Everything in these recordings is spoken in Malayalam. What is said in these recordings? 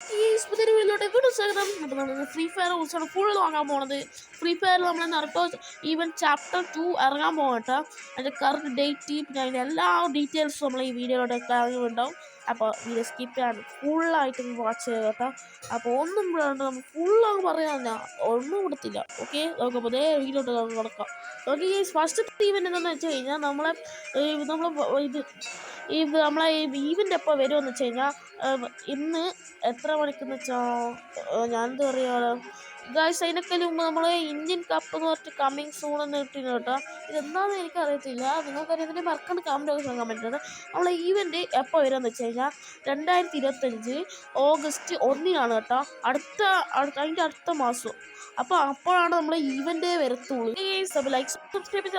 ഈ പുതിയൊരു വീഡിയോയിലോട്ട് വീണ്ടും സ്വാഗതം. അപ്പോൾ നമ്മൾ ഫ്രീ ഫയർ കുറിച്ചാണ് ഫുൾ വാങ്ങാൻ പോണത്. ഫ്രീ ഫയറിൽ നമ്മൾ നറുട്ടോ ഈവൻ ചാപ്റ്റർ 2 ഇറങ്ങാൻ പോകട്ടോ. അതിൻ്റെ കറക്റ്റ് ഡേറ്റ് പിന്നെ അതിൻ്റെ എല്ലാ ഡീറ്റെയിൽസും നമ്മൾ ഈ വീഡിയോയിലോട്ട് അറിവുണ്ടാവും. അപ്പോൾ വീഡിയോ സ്കിപ്പ് ചെയ്യാണ്ട് ഫുള്ളായിട്ട് വാച്ച് ചെയ്യുക കേട്ടോ. അപ്പോൾ ഒന്നും വേണ്ട, നമ്മൾ ഫുള്ളാണ് പറയാനില്ല, ഒന്നും കൊടുത്തില്ല. ഓക്കെ, നമുക്ക് പുതിയ വീഡിയോട്ട് കിടക്കാം. ഓക്കെ, ഈ ഫസ്റ്റ് ഈവൻ്റ് എന്താണെന്ന് വെച്ച് കഴിഞ്ഞാൽ നമ്മളെ നമ്മളെ ഈവൻ്റ് എപ്പോൾ വരുമെന്ന് വെച്ച് കഴിഞ്ഞാൽ ഇന്ന് എത്ര മണിക്കെന്ന് വെച്ചാൽ ഞാനെന്താ പറയുക ഗായ്സ്, അതിനൊക്കെ മുമ്പ് നമ്മൾ ഇന്ത്യൻ കപ്പ് എന്ന് പറഞ്ഞിട്ട് കമ്മിങ് സൂൺ എന്ന് കിട്ടിയിരുന്നു കേട്ടോ. ഇതെന്താണെന്ന് എനിക്കറിയത്തില്ല, നിങ്ങൾക്കറിയത്തിൻ്റെ മറക്കണ്ട് കമൻറ്റ് ആണ്. നമ്മളെ ഈവൻ്റ് എപ്പോൾ വരുമെന്ന് വെച്ച് കഴിഞ്ഞാൽ 2025 ഓഗസ്റ്റ് 1 കേട്ടോ. അതിൻ്റെ അടുത്ത മാസം. അപ്പോഴാണ് നമ്മൾ ഈവൻ്റേ വരത്തുള്ളൂ. ലൈക്ക് സബ്സ്ക്രൈബ്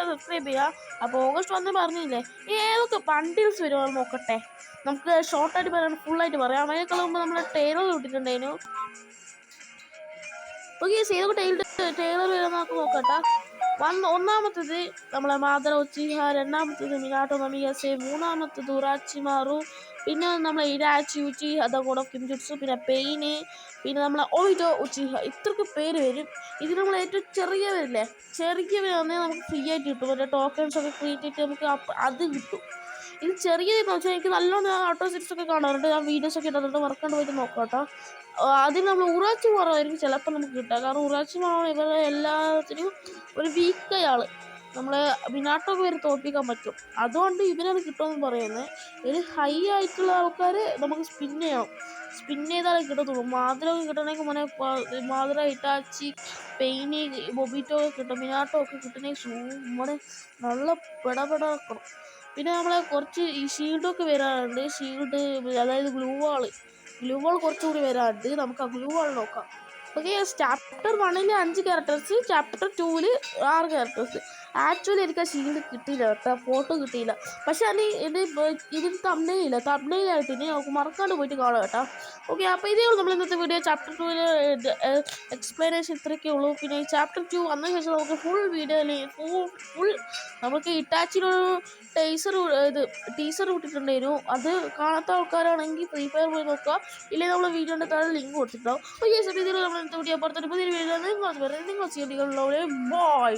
ചെയ്യുക. അപ്പോൾ ഓഗസ്റ്റ് 1 പറഞ്ഞില്ലേ, ഏതൊക്കെ ബണ്ടിൽസ് വരുമോ നോക്കട്ടെ. നമുക്ക് ഷോർട്ടായിട്ട് പറയാൻ ഫുള്ളായിട്ട് പറയാം. അതിനേക്കാൾ മുമ്പ് നമ്മൾ ടൈലർ കിട്ടിയിട്ടുണ്ടായിരുന്നു. ഓക്കെ, ഏതൊക്കെ ടൈലർ വരുന്ന നമുക്ക് നോക്കട്ടെ. ഒന്നാമത്തേത് നമ്മളെ മാദറ ഉച്ചിഹ, രണ്ടാമത്തേത് മിനാട്ടോ നമിയസെ, മൂന്നാമത്തേത് ഉറാച്ചിമാറു, പിന്നെ നമ്മളെ ഇരാച്ചി ഉച്ചിഹ അതോടെ കിംജുട്സു, പിന്നെ പെയിന്, പിന്നെ നമ്മളെ ഓയിഡോ ഉച്ചിഹ. ഇത്രക്ക് പേര് വരും. ഇത് നമ്മൾ ഏറ്റവും ചെറിയവരില്ലേ, ചെറിയവരാണെങ്കിൽ നമുക്ക് ഫ്രീ ആയിട്ട് കിട്ടും. മറ്റേ ടോക്കൺസ് ഒക്കെ ക്രിയേറ്റ് ചെയ്തിട്ട് നമുക്ക് അത് കിട്ടും. ഇത് ചെറിയതെന്ന് വെച്ചാൽ എനിക്ക് നല്ലോണം ഓട്ടോ സിറ്റ്സ് ഒക്കെ കാണാറുണ്ട്. ഞാൻ വീഡിയോസൊക്കെ ഇടുന്നുണ്ട്, വർക്കൗണ്ട് പോയിട്ട് നോക്കാം. അതിൽ നമ്മൾ ഉറാച്ചി മാറായിരിക്കും ചിലപ്പോൾ നമുക്ക് കിട്ടുക. കാരണം ഉറാച്ചി മാറാൻ ഇവരെ എല്ലാത്തിനും ഒരു വീക്കയാൾ നമ്മളെ മിനാട്ടൊക്കെ വരെ തോൽപ്പിക്കാൻ പറ്റും. അതുകൊണ്ട് ഇവനാണ് കിട്ടുമെന്ന് പറയുന്നത്. ഒരു ഹൈ ആയിട്ടുള്ള ആൾക്കാർ നമുക്ക് സ്പിൻ ചെയ്യണം. സ്പിൻ ചെയ്താലേ കിട്ടത്തുള്ളൂ. മാതിരൊക്കെ കിട്ടണമെങ്കിൽ മാതിര, ഇറ്റാച്ചി, പെയിന്, ബൊബിറ്റോ ഒക്കെ കിട്ടും. മിനാട്ടോ ഒക്കെ കിട്ടണമെങ്കിൽ നമ്മുടെ നല്ല പെടപെടക്കണം. പിന്നെ നമ്മളെ കുറച്ച് ഈ ഷീൽഡൊക്കെ വരാറുണ്ട്. ഷീൽഡ് അതായത് ഗ്ലൂ വാൾ കുറച്ചുകൂടി വരാറുണ്ട്. നമുക്ക് ആ ഗ്ലൂ വാൾ നോക്കാം. Okay, chapter 1 5 characters, chapter 2 6 characters. Actually എനിക്ക് ആ ഷീൽഡ് കിട്ടിയില്ല കേട്ടോ, ഫോട്ടോ കിട്ടിയില്ല. പക്ഷെ ഇതിന് തമ്മിലായിട്ട് ഇനി നമുക്ക് മറക്കാണ്ട് പോയിട്ട് കാണാം കേട്ടോ. ഓക്കെ, അപ്പോൾ ഇതേ ഉള്ളൂ നമ്മൾ ഇന്നത്തെ വീഡിയോ. ചാപ്റ്റർ 2 എക്സ്പ്ലനേഷൻ ഇത്രയൊക്കെ ഉള്ളൂ. പിന്നെ ഈ ചാപ്റ്റർ 2 വന്ന ശേഷം നമുക്ക് ഫുൾ വീഡിയോയിൽ ഫുൾ നമുക്ക് ഇറ്റാച്ചിനൊരു ടീസർ വിട്ടിട്ടുണ്ടായിരുന്നു. അത് കാണാത്ത ആൾക്കാരാണെങ്കിൽ ഫ്രീ ഫയർ പോയി നോക്കുക. ഇല്ലെങ്കിൽ നമ്മൾ വീഡിയോൻ്റെ താഴെ ലിങ്ക് കൊടുത്തിട്ടുണ്ടാവും. അപ്പോൾ ഈ സമയത്ത് നമ്മൾ ഇന്നത്തെ വീഡിയോ പുറത്തൊരു പുതിയൊരു വീഡിയോ നിങ്ങൾ ചെയ്യേണ്ടികളുള്ളവരെ ബോയ്.